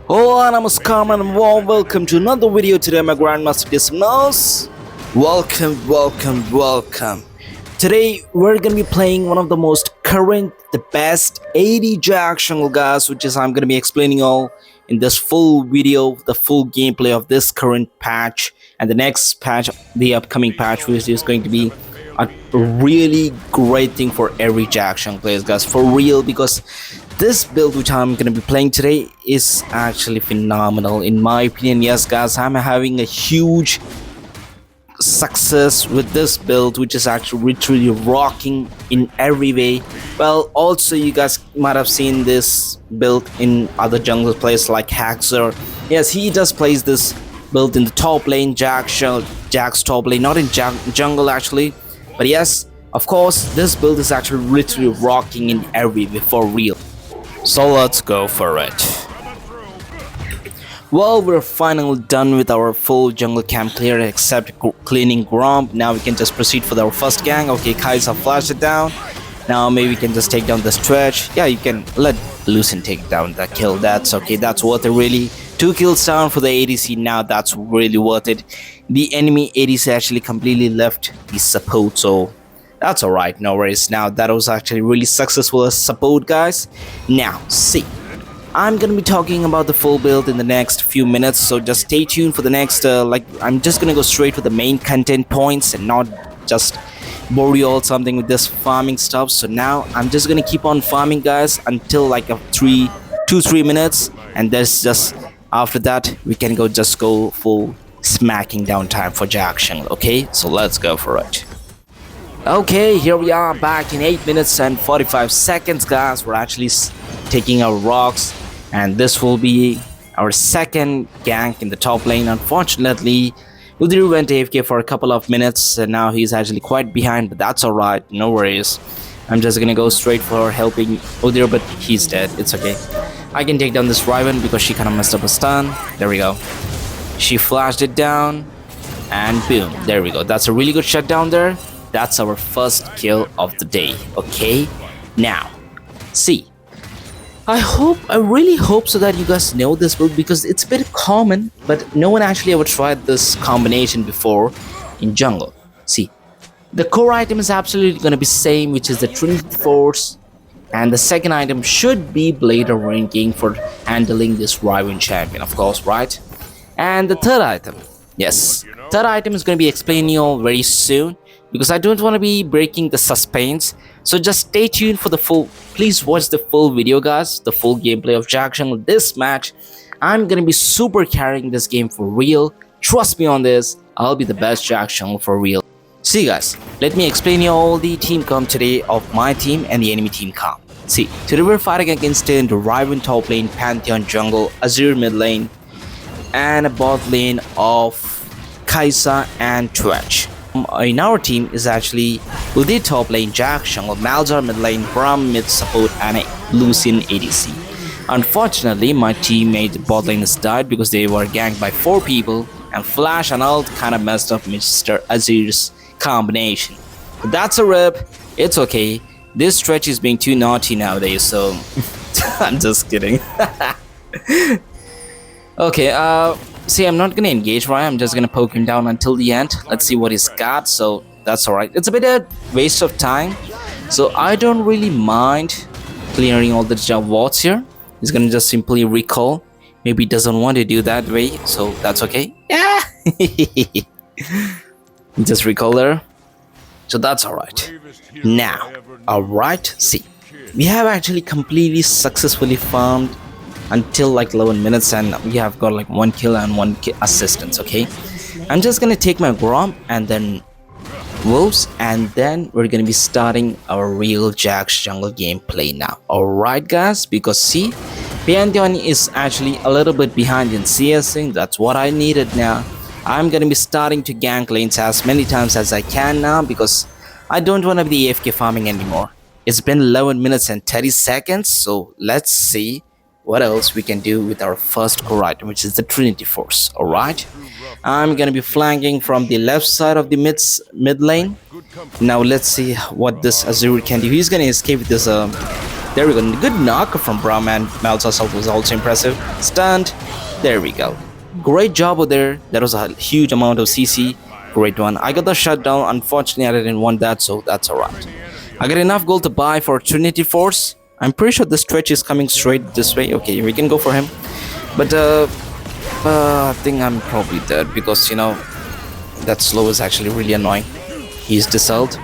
Hola, namaskar and warm welcome to another video. Today my Grandmaster Dismnos. Welcome. Today we're gonna be playing one of the most current, the best AD Jax jungle guys, which is I'm gonna be explaining all in this full video, the full gameplay of this current patch and the next patch, the upcoming patch, which is going to be a really great thing for every Jax jungle players, guys, for real, because this build which I'm gonna be playing today is actually phenomenal in my opinion. Yes guys, I'm having a huge success with this build, which is actually literally rocking in every way. Well, also you guys might have seen this build in other jungle players like Haxer. Yes, he does plays this build in the top lane, Jax top lane, not in jungle actually, but yes, of course this build is actually literally rocking in every way for real. So let's go for it. Well, we're finally done with our full jungle camp clear except cleaning Gromp. Now we can just proceed for our first gang. Okay, Kai'Sa flashed it down. Now maybe we can just take down this Twitch. Yeah, you can let Lucien take down that kill. That's okay, that's worth it really. 2 kills down for the ADC now, that's really worth it. The enemy ADC actually completely left the support, so that's alright, no worries. Now that was actually really successful as support, guys. Now, see, I'm gonna be talking about the full build in the next few minutes, so just stay tuned for the next, I'm just gonna go straight for the main content points and not just bore you all something with this farming stuff. So now I'm just gonna keep on farming, guys, until like a 2-3 minutes, and there's just after that we can go full smacking down time for Jax jungle. Okay, so let's go for it. Okay, here we are back in 8 minutes and 45 seconds, guys. We're actually taking our rocks, and this will be our second gank in the top lane. Unfortunately, Udyr went AFK for a couple of minutes, and now he's actually quite behind, but that's alright, no worries. I'm just gonna go straight for helping Udyr, but he's dead, it's okay. I can take down this Riven because she kind of messed up a stun. There we go. She flashed it down, and boom, there we go. That's a really good shutdown there. That's our first kill of the day. Okay, now see, I really hope so that you guys know this build, because it's a bit common, but no one actually ever tried this combination before in jungle. See, the core item is absolutely going to be same, which is the Trinity Force, and the second item should be Blade of Ranking for handling this Riven champion, of course, right? And the third item, yes, third item is going to be explaining you all very soon, because I don't want to be breaking the suspense. So just stay tuned for the full, please watch the full video, guys, the full gameplay of Jax jungle. This match, I'm gonna be super carrying this game for real. Trust me on this, I'll be the best Jax jungle for real. See guys, let me explain you all the team comp today of my team and the enemy team comp. See, today we're fighting against the Riven top lane, Pantheon jungle, Azure mid lane, and a bot lane of Kai'Sa and Twitch. In our team is actually Udyr top lane, Jax jungle, Malzahar mid lane, Braum mid support, and a Lucien ADC. Unfortunately, my teammate bot lane has died because they were ganked by 4 people, and Flash and ult kind of messed up Mr. Azir's combination. But that's a rip, it's okay. This stretch is being too naughty nowadays, so I'm just kidding. Okay, see, I'm not gonna engage Ryan, I'm just gonna poke him down until the end. Let's see what he's got, so that's alright. It's a bit of a waste of time, so I don't really mind clearing all the wards here. He's gonna just simply recall. Maybe he doesn't want to do that way, so that's okay. Yeah! Just recall there. So that's alright. Now, alright, see. We have actually completely successfully farmed until like 11 minutes, and we have got like 1 kill and 1 assistance. Okay, I'm just gonna take my Gromp and then Wolves, and then we're gonna be starting our real Jax jungle gameplay now. Alright guys, because see, Pantheon is actually a little bit behind in CSing. That's what I needed now. I'm gonna be starting to gank lanes as many times as I can now, because I don't want to be AFK farming anymore. It's been 11 minutes and 30 seconds, so let's see what else we can do with our first core item, which is the Trinity Force. Alright, I'm gonna be flanking from the left side of the mid lane. Now let's see what this Azure can do. He's gonna escape with this There we go. Good knock from Braum, and Mal's assault was also impressive. Stunned. There we go. Great job over there. That was a huge amount of CC. Great one. I got the shutdown. Unfortunately, I didn't want that, so that's alright. I got enough gold to buy for Trinity Force. I'm pretty sure the stretch is coming straight this way. Okay, we can go for him. But I think I'm probably dead because, you know, that slow is actually really annoying. He's dissolved.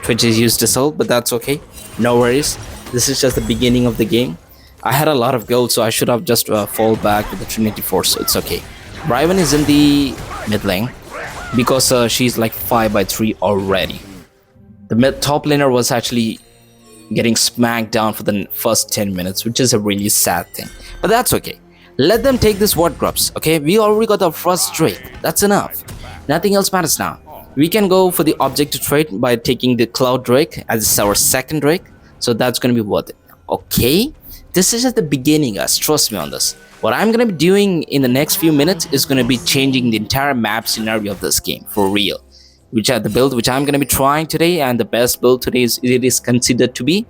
Twitch is used dissolved, but that's okay. No worries. This is just the beginning of the game. I had a lot of gold, so I should have just fall back with the Trinity Force, so it's okay. Riven is in the mid lane because she's like 5/3 already. The top laner was actually getting smacked down for the first 10 minutes, which is a really sad thing. But that's okay. Let them take this ward grubs, okay? We already got our first Drake. That's enough. Nothing else matters now. We can go for the objective trade by taking the Cloud Drake as our second Drake. So that's going to be worth it. Okay? This is at the beginning, guys. Trust me on this. What I'm going to be doing in the next few minutes is going to be changing the entire map scenario of this game. For real. Which are the build which I'm going to be trying today. And the best build today it is considered to be.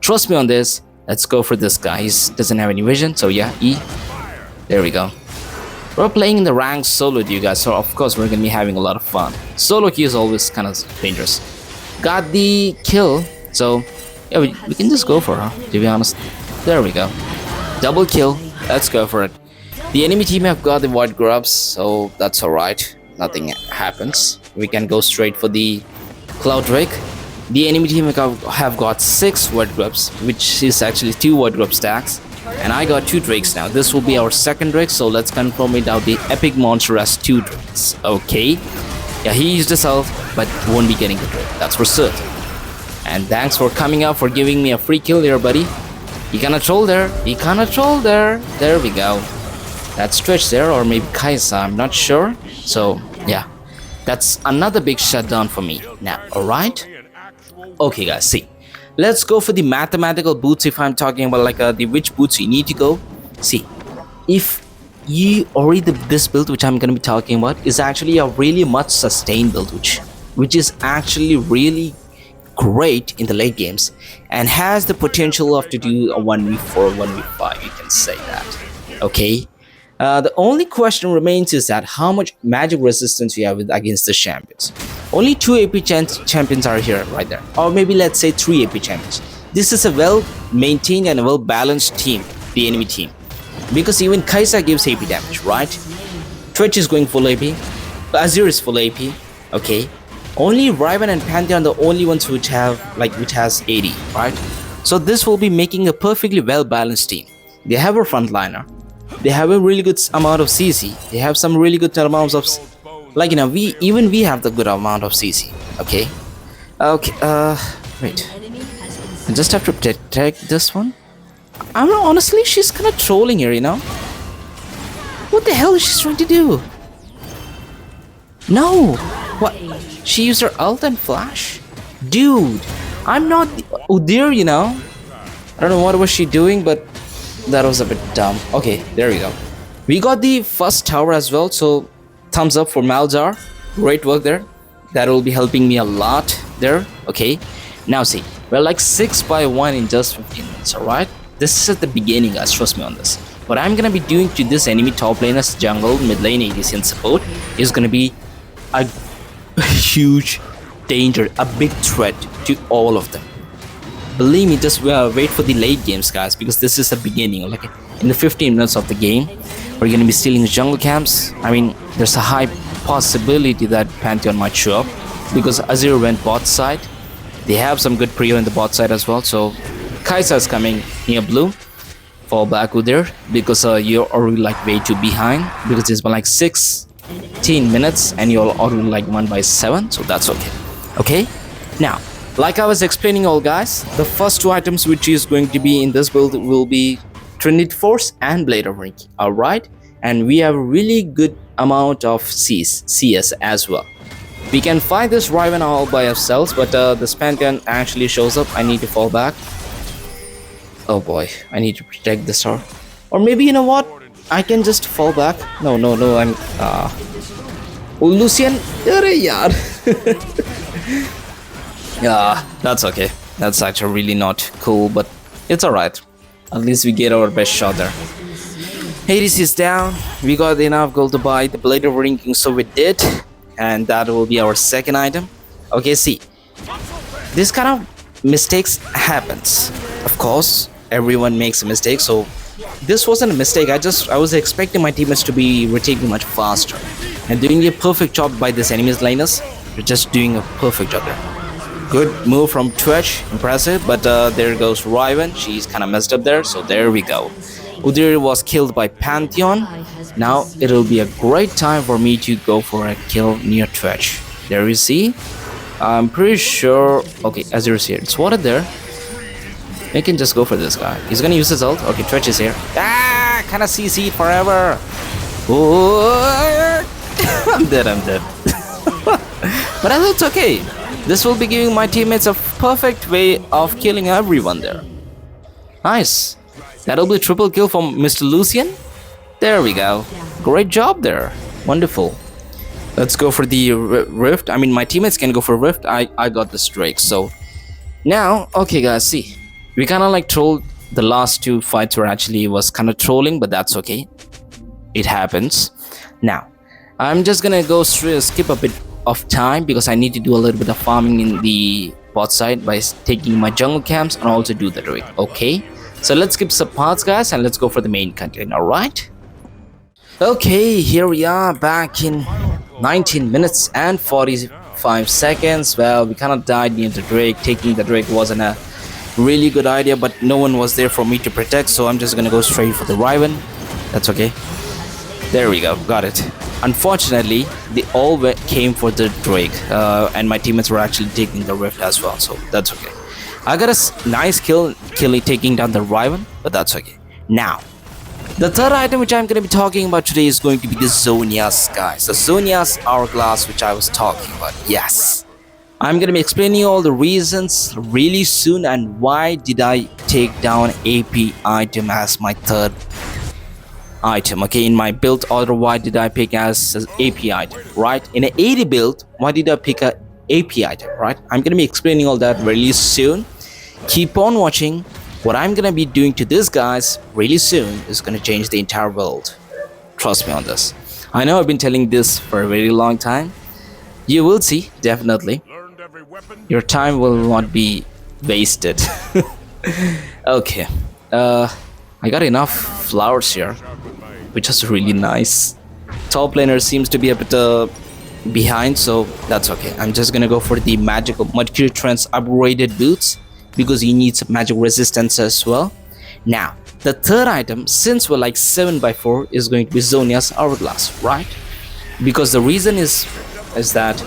Trust me on this. Let's go for this guy. He doesn't have any vision. So yeah, E. There we go. We're playing in the ranked solo with you guys. So of course we're going to be having a lot of fun. Solo queue is always kind of dangerous. Got the kill. So yeah, we can just go for her, to be honest. There we go. Double kill. Let's go for it. The enemy team have got the white grubs, so that's alright. Nothing happens. We can go straight for the Cloud Drake. The enemy team have got 6 white grubs, which is actually 2 white grub stacks. And I got 2 Drakes now. This will be our second Drake, so let's confirm it out. The epic monster has 2 Drakes. Okay. Yeah, he used his health, but won't be getting the Drake. That's for certain. And thanks for coming up, for giving me a free kill here, buddy. He kinda trolled there. He kinda trolled there. There we go. That's Stretch there, or maybe Kaisa, I'm not sure. So, yeah. That's another big shutdown for me. Now, alright? Okay, guys, see. Let's go for the mathematical boots if I'm talking about like the which boots you need to go. See, if you already this build which I'm gonna be talking about is actually a really much sustained build which is actually really great in the late games and has the potential of to do a 1v4, 1v5, you can say that. Okay, the only question remains is that how much magic resistance you have against the champions. Only 2 AP champions are here right there, or maybe let's say 3 AP champions. This is a well maintained and a well balanced team, the enemy team, because even Kaisa gives AP damage, right? Twitch is going full AP, Azir is full AP. Okay, only Riven and Pantheon are the only ones which has 80, right? So this will be making a perfectly well balanced team. They have a frontliner, they have a really good amount of CC, they have some really good amounts of, like, you know, we have the good amount of CC. Okay, wait, I just have to detect this one. I'm not, honestly, she's kind of trolling here, you know. What the hell is she trying to do? No, what? She used her ult and flash? Dude, I'm not Udyr, you know. I don't know what was she doing, but that was a bit dumb. Okay, there we go. We got the first tower as well, so thumbs up for Malzar. Great work there. That will be helping me a lot there. Okay, now see, we're like 6/1 in just 15 minutes, alright? This is at the beginning, guys, trust me on this. What I'm gonna be doing to this enemy top laner's jungle, mid lane, ADC and support is gonna be a huge danger, a big threat to all of them. Believe me, just wait for the late games, guys, because this is the beginning. Like in the 15 minutes of the game, we're gonna be stealing jungle camps. I mean, there's a high possibility that Pantheon might show up because Azir went bot side. They have some good prio in the bot side as well. So Kaisa is coming near blue. Fall back with there because you're already like way too behind, because it's been like 16 minutes and you're already like 1/7, so that's okay. Okay, now like I was explaining, all guys, the first 2 items which is going to be in this build will be Trinity Force and Blade of Ring. All right, and we have a really good amount of CS as well. We can fight this Riven all by ourselves, but the spam gun actually shows up. I need to fall back. Oh boy, I need to protect this tower. Or maybe, you know what, I can just fall back. No, I'm oh, Lucian. Yeah, that's okay. That's actually really not cool, but It's alright. At least we get our best shot there. Hades is down. We got enough gold to buy the Blade of Ranking, so we did. And that will be our second item. Okay, see. This kind of mistakes happens. Of course, everyone makes a mistake, so this wasn't a mistake. I was expecting my teammates to be retaking much faster and doing a perfect job by this enemy's laners. They're just doing a perfect job there. Good move from Twitch, impressive. But there goes Riven. She's kind of messed up there, so there we go. Udyr was killed by Pantheon. Now it'll be a great time for me to go for a kill near Twitch. There you see. I'm pretty sure. Okay, Azur's here. It's water there. We can just go for this guy. He's gonna use his ult. Okay, Twitch is here. Ah, kinda CC'd forever. Oh, I'm dead. But that's okay. This will be giving my teammates a perfect way of killing everyone there. Nice. That'll be a triple kill from Mr. Lucian. There we go. Great job there. Wonderful. Let's go for the rift. I mean, my teammates can go for rift. I got the Drake. So now, okay guys, see. We kind of like trolled. The last two fights were actually was kind of trolling, but that's okay. It happens. Now, I'm just gonna go skip a bit of time because I need to do a little bit of farming in the bot side by taking my jungle camps and also do the Drake. Okay. So let's skip some parts, guys, and let's go for the main content. All right. Okay, here we are back in 19 minutes and 45 seconds. Well, we kind of died near the Drake. Taking the Drake wasn't a really good idea, but no one was there for me to protect, so I'm just gonna go straight for the Riven. That's okay. There we go, got it. Unfortunately, they all came for the Drake, and my teammates were actually taking the Rift as well, so that's okay. I got a nice kill taking down the Riven, but that's okay. Now, the third item which I'm going to be talking about today is going to be the Zhonyas, guys. The Zhonyas Hourglass which I was talking about. Yes. I'm going to be explaining all the reasons really soon and why did I take down AP item as my third item. Okay, in my build order, why did I pick as AP item, right? In an 80 build, why did I pick a AP item, right? I'm going to be explaining all that really soon. Keep on watching. What I'm going to be doing to this, guys, really soon is going to change the entire world. Trust me on this. I know I've been telling this for a very long time. You will see, definitely. Your time will not be wasted. Okay. I got enough flowers here, which is really nice. Top laner seems to be a bit behind, so that's okay. I'm just gonna go for the magical Mercury Trance upgraded boots because he needs magic resistance as well. Now, the third item, since we're like 7x4, is going to be Zhonya's Hourglass, right? Because the reason is that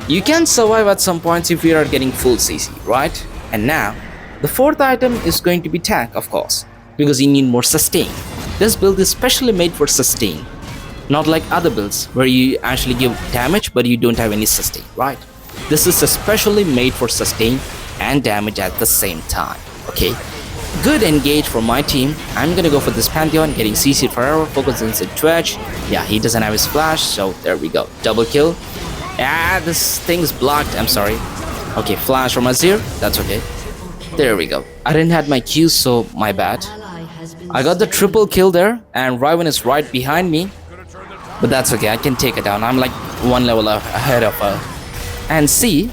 you can survive at some points if you are getting full CC, right? And now, the fourth item is going to be tank, of course, because you need more sustain. This build is specially made for sustain. Not like other builds where you actually give damage but you don't have any sustain, right? This is especially made for sustain and damage at the same time. Okay, good engage from my team. I'm gonna go for this Pantheon, getting CC forever, focus on the Twitch. Yeah, he doesn't have his flash, so there we go. Double kill. Ah, this thing's blocked, I'm sorry. Okay, flash from Azir, that's okay. There we go. I didn't have my Q, so my bad. I got the triple kill there, and Riven is right behind me. But that's okay, I can take it down. I'm like one level ahead of her. And see,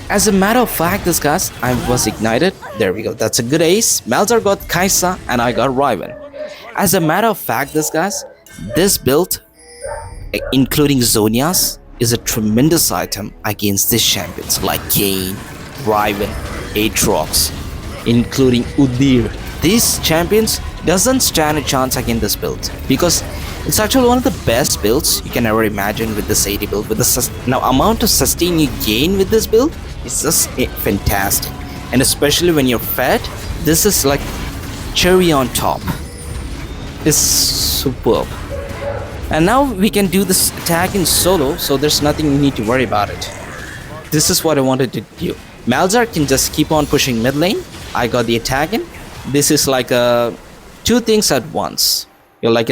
as a matter of fact, this guys, I was ignited. There we go, that's a good ace. Malzar got Kaisa, and I got Riven. As a matter of fact, this guys, this build, including Zhonyas, is a tremendous item against these champions like Kane, Riven, Aatrox, including Udyr. These champions doesn't stand a chance against this build because it's actually one of the best builds you can ever imagine with this 80 build. With the now amount of sustain you gain with this build is just fantastic, and especially when you're fed, this is like cherry on top. It's superb. And now we can do this attack in solo, so there's nothing we need to worry about it. This is what I wanted to do. Malzar can just keep on pushing mid lane. I got the attack in. This is like two things at once. You're like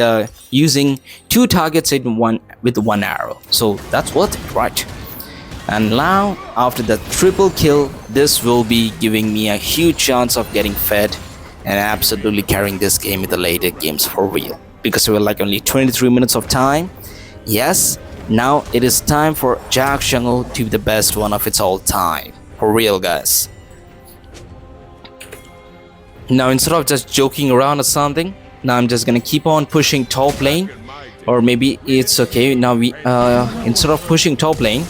using two targets in one with one arrow. So that's worth it, right? And now, after the triple kill, this will be giving me a huge chance of getting fed and absolutely carrying this game in the later games for real. Because we're like only 23 minutes of time. Yes, now it is time for Jax Jungle to be the best one of its all time. For real, guys. Now, instead of just joking around or something, now I'm just gonna keep on pushing top lane. Or maybe it's okay. Now we, instead of pushing top lane,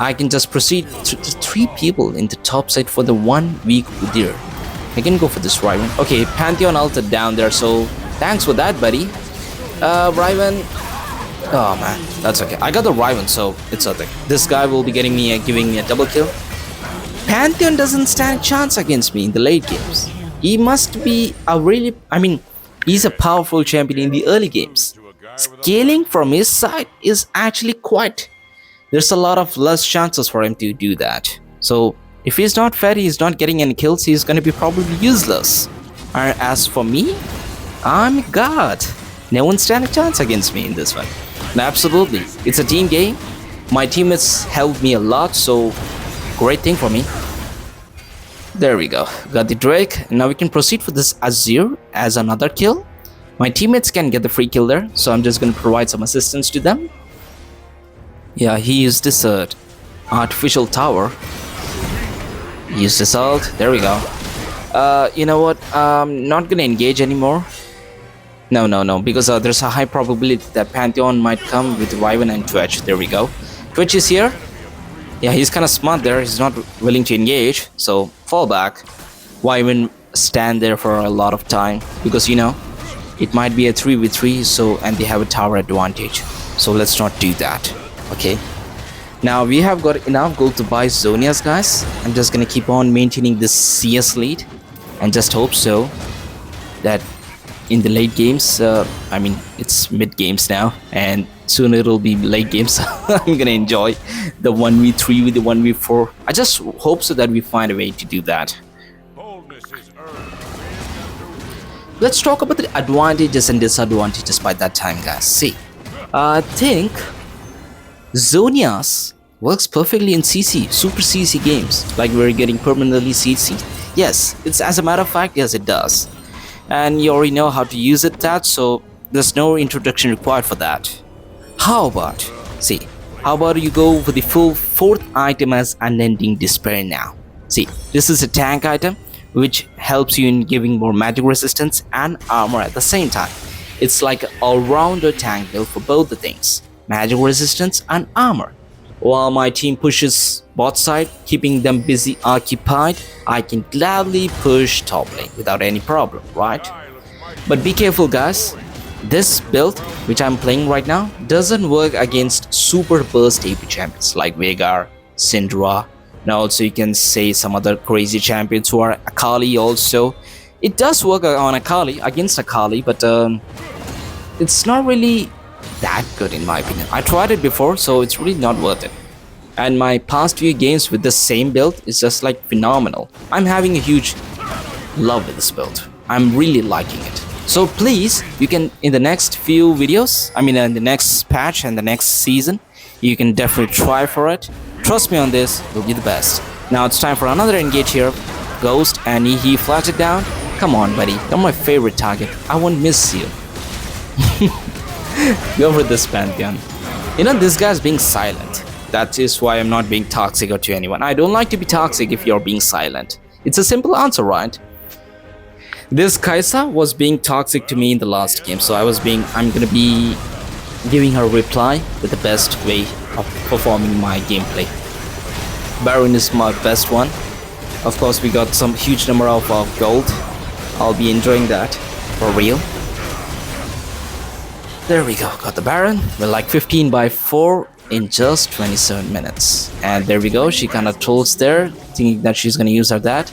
I can just proceed to 3 people in the top side for the 1 week Udyr. I can go for this Riven. Okay, Pantheon ulted down there, so thanks for that, buddy. Riven. Oh man, that's okay. I got the Riven, so it's okay. This guy will be giving me a double kill. Pantheon doesn't stand a chance against me in the late games. He must be a really, he's a powerful champion in the early games. Scaling from his side is actually quite... There's a lot of less chances for him to do that. So if he's not fed, he's not getting any kills, he's gonna be probably useless. And as for me, I'm God. No one stand a chance against me in this one. And absolutely, it's a team game. My teammates helped me a lot, so great thing for me. There we go. Got the Drake. Now we can proceed for this Azir as another kill. My teammates can get the free kill there, so I'm just gonna provide some assistance to them. Yeah, he used this artificial tower. Use this ult. There we go. You know what? I'm not gonna engage anymore. No, because there's a high probability that Pantheon might come with Riven and Twitch. There we go. Twitch is here. Yeah, he's kind of smart there. He's not willing to engage, so fall back. Why even stand there for a lot of time? Because you know, it might be a 3v3, so and they have a tower advantage. So let's not do that. Okay, now we have got enough gold to buy Zhonyas, guys. I'm just gonna keep on maintaining this CS lead and just hope so that in the late games, it's mid games now and soon it'll be late games. I'm gonna enjoy the 1v3 with the 1v4. I just hope so that we find a way to do that. Let's talk about the advantages and disadvantages by that time, guys. See, I think Zhonyas works perfectly in CC, super CC games, like we're getting permanently CC. Yes, it's as a matter of fact, yes it does. And you already know how to use it that, so there's no introduction required for that. How about you go for the full 4th item as Unending Despair now. See, this is a tank item which helps you in giving more magic resistance and armor at the same time. It's like an all-rounder tank build for both the things. Magic resistance and armor. While my team pushes bot side, keeping them busy occupied, I can gladly push top lane without any problem, right? But be careful, guys. This build, which I'm playing right now, doesn't work against super burst AP champions like Veigar, Syndra. Now also you can say some other crazy champions who are Akali also. It does work on Akali, against Akali, but it's not really that good in my opinion. I tried it before, so it's really not worth it. And my past few games with the same build is just like phenomenal. I'm having a huge love with this build. I'm really liking it. So please, you can in the next few videos, in the next patch and the next season, you can definitely try for it. Trust me on this, it'll be the best. Now it's time for another engage here. Ghost, and he flashed it down. Come on, buddy, you're my favorite target. I won't miss you. Go for this Pantheon. You know, this guy's being silent. That is why I'm not being toxic to anyone. I don't like to be toxic if you're being silent. It's a simple answer, right? This Kaisa was being toxic to me in the last game, so I'm gonna be giving her a reply with the best way of performing my gameplay. Baron is my best one. Of course, we got some huge number of gold. I'll be enjoying that for real. There we go, got the Baron. We're like 15 by 4 in just 27 minutes. And there we go, she kind of trolls there, thinking that she's gonna use her that.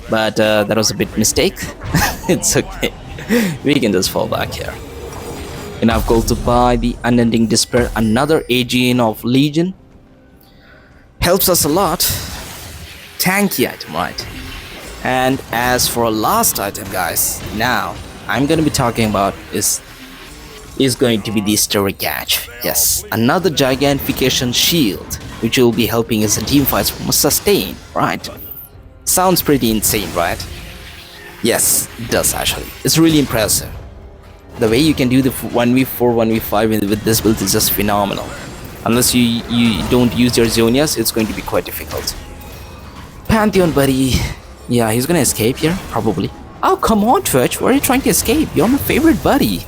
But that was a bit mistake. It's okay. We can just fall back here. Enough gold to buy the Unending Despair, another AGN of Legion. Helps us a lot. Tanky item, right? And as for our last item, guys, now I'm gonna be talking about is going to be the Sterak Gage. Yes, another Gigantification shield. which will be helping us in team fights from a sustain, right? Sounds pretty insane, right? Yes, it does actually. It's really impressive. The way you can do the 1v4, 1v5 with this build is just phenomenal. Unless you don't use your Zhonyas, it's going to be quite difficult. Pantheon, buddy. Yeah, he's gonna escape here, probably. Oh, come on, Twitch. Why are you trying to escape? You're my favorite buddy.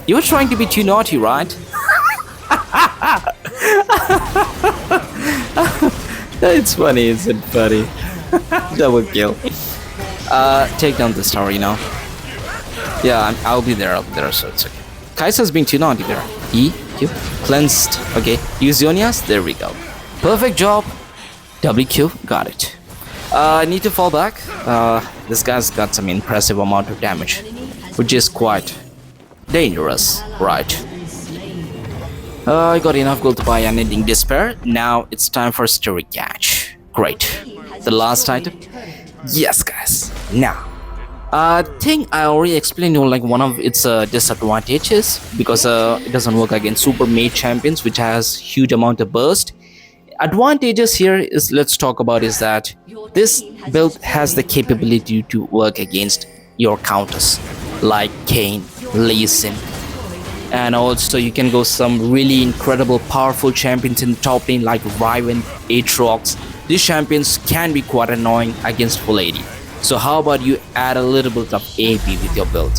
You were trying to be too naughty, right? It's funny, isn't it, buddy? Double kill. Take down this tower, you know. Yeah, I'll be there, so it's okay. Kai'Sa's being too naughty there. E, Q, cleansed. Okay, use Zhonyas. There we go. Perfect job. WQ, got it. I need to fall back. This guy's got some impressive amount of damage, which is quite dangerous, right? I got enough gold to buy Unending Despair. Now it's time for Sterak Gage. Great. The last item. Yes, guys. Now, I think I already explained you like one of its disadvantages, because it doesn't work against super mage champions, which has huge amount of burst. Advantages here is, let's talk about, is that this build has the capability to work against your counters like Kayn, Lee Sin, and also you can go some really incredible powerful champions in the top lane like Riven, Aatrox. These champions can be quite annoying against full AD. So how about you add a little bit of AP with your build,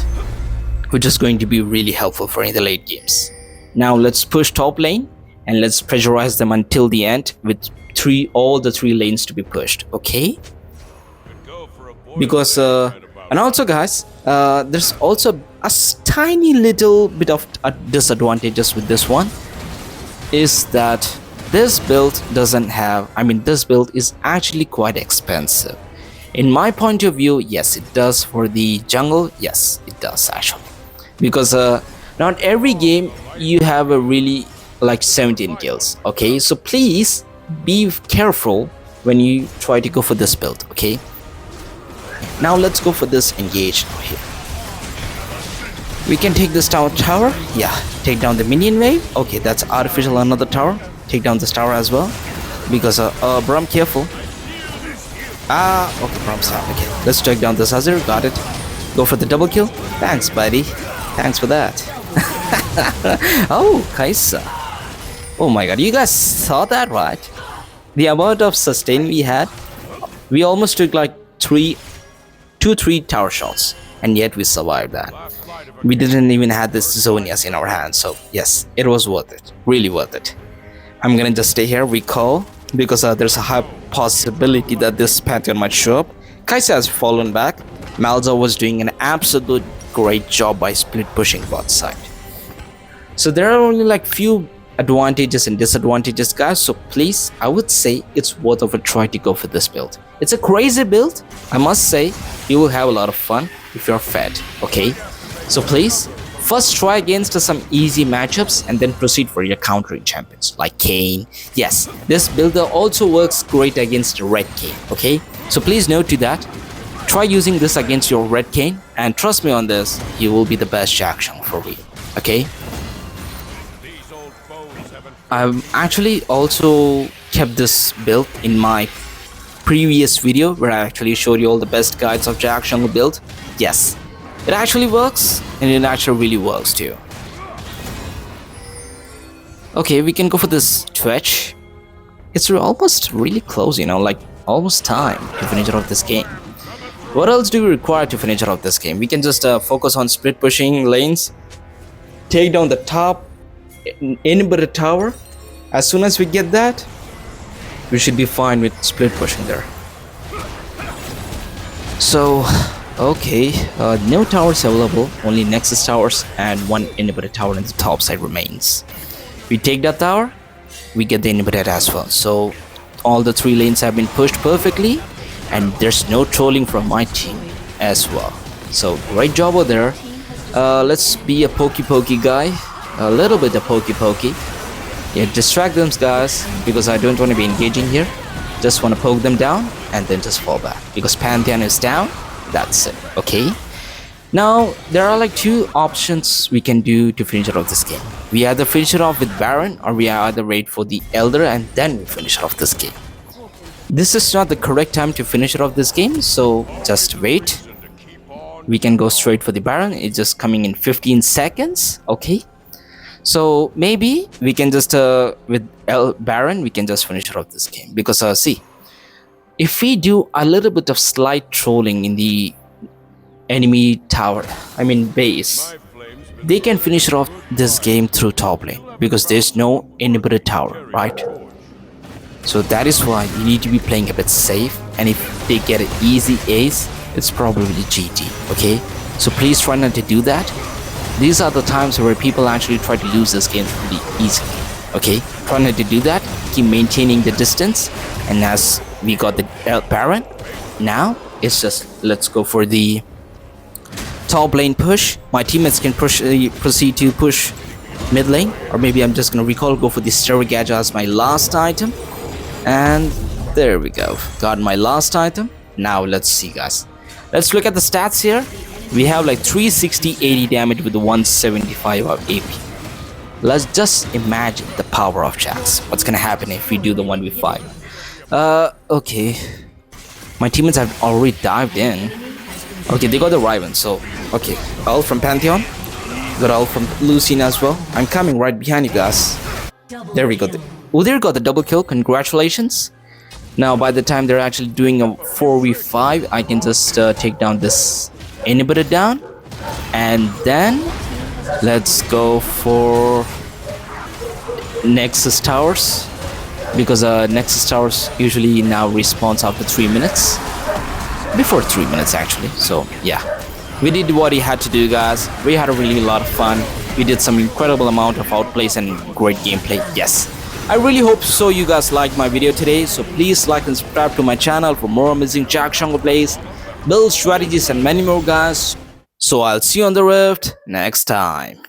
which is going to be really helpful for in the late games. Now let's push top lane and let's pressurize them until the end with all the three lanes to be pushed, okay? Because and also guys, there's also a tiny little bit of disadvantages with this one, is that this build doesn't have, this build is actually quite expensive. In my point of view, yes, it does. For the jungle, yes, it does actually, because not every game you have a really like 17 kills, okay? So please be careful when you try to go for this build, okay? Now let's go for this engage now here. We can take this tower, yeah, take down the minion wave. Okay, that's artificial, another tower. Take down this tower as well, because Bram, careful. Okay, Bram's down. Okay, let's take down this Azir. Got it. Go for the double kill. Thanks, buddy. Thanks for that. Oh, Kai'Sa. Oh my god, you guys saw that, right? The amount of sustain we had, we almost took like 3 tower shots, and yet we survived that. We didn't even have this Zhonyas in our hands, so yes, it was worth it. Really worth it. I'm gonna just stay here, recall, because there's a high possibility that this Pantheon might show up. Kai'Sa has fallen back. Malzahar was doing an absolute great job by split pushing bot side. So there are only like few advantages and disadvantages, guys, so please, I would say it's worth of a try to go for this build. It's a crazy build, I must say. You will have a lot of fun if you're fed, okay? So please, first try against some easy matchups and then proceed for your countering champions like Kayn. Yes, this builder also works great against red Kayn, okay? So please note to that. Try using this against your red Kayn, and trust me on this, you will be the best Jackson for real, okay? I've actually also kept this build in my previous video where I actually showed you all the best guides of Jack jungle build. Yes, it actually works, and it actually really works too. Okay, we can go for this Twitch. It's almost really close, you know, like almost time to finish off this game. What else do we require to finish off this game? We can just focus on split pushing lanes, take down the top inhibitor tower. As soon as we get that, we should be fine with split pushing there. So, okay, no towers available, only Nexus towers and one inhibitor tower in the top side remains. We take that tower, we get the inhibitor as well. So all the 3 lanes have been pushed perfectly, and there's no trolling from my team as well. So great job over there. Let's be a pokey guy, a little bit of pokey. Yeah, distract them, guys, because I don't want to be engaging here. Just want to poke them down and then just fall back, because Pantheon is down. That's it, okay? Now there are like two options we can do to finish it off this game. We either finish it off with Baron, or we either wait for the Elder and then we finish it off this game. This is not the correct time to finish it off this game, so just wait. We can go straight for the Baron. It's just coming in 15 seconds. Okay, so maybe we can just with Baron we can just finish it off this game, because see, if we do a little bit of slight trolling in the enemy tower, I mean base, they can finish it off this game through top lane, because there's no inhibitor tower, right? So that is why you need to be playing a bit safe, and if they get an easy ace, it's probably GG. Okay, so please try not to do that. These are the times where people actually try to lose this game really easily. Okay, try not to do that. Keep maintaining the distance, and as we got the Baron, now it's just let's go for the top lane push. My teammates can proceed to push mid lane, or maybe I'm just gonna go for the Sterak as my last item. And there we go, got my last item. Now let's see, guys, let's look at the stats here. We have like 360 80 damage with the 175 of AP. Let's just imagine the power of Jax. What's gonna happen if we do the 1v5? Okay, my teammates have already dived in. Okay, they got the Riven, so okay, ult from Pantheon, got ult from Lucian as well. I'm coming right behind you guys. There we go. Udyr got the double kill, congratulations. Now by the time they're actually doing a 4v5, I can just take down this inhibitor down, and then let's go for Nexus towers, because Nexus towers usually now respawns after 3 minutes, before 3 minutes actually. So yeah, we did what he had to do, guys. We had a really lot of fun. We did some incredible amount of outplays and great gameplay. Yes, I really hope so you guys liked my video today, so please like and subscribe to my channel for more amazing Jax jungle plays, build strategies and many more, guys. So I'll see you on the Rift next time.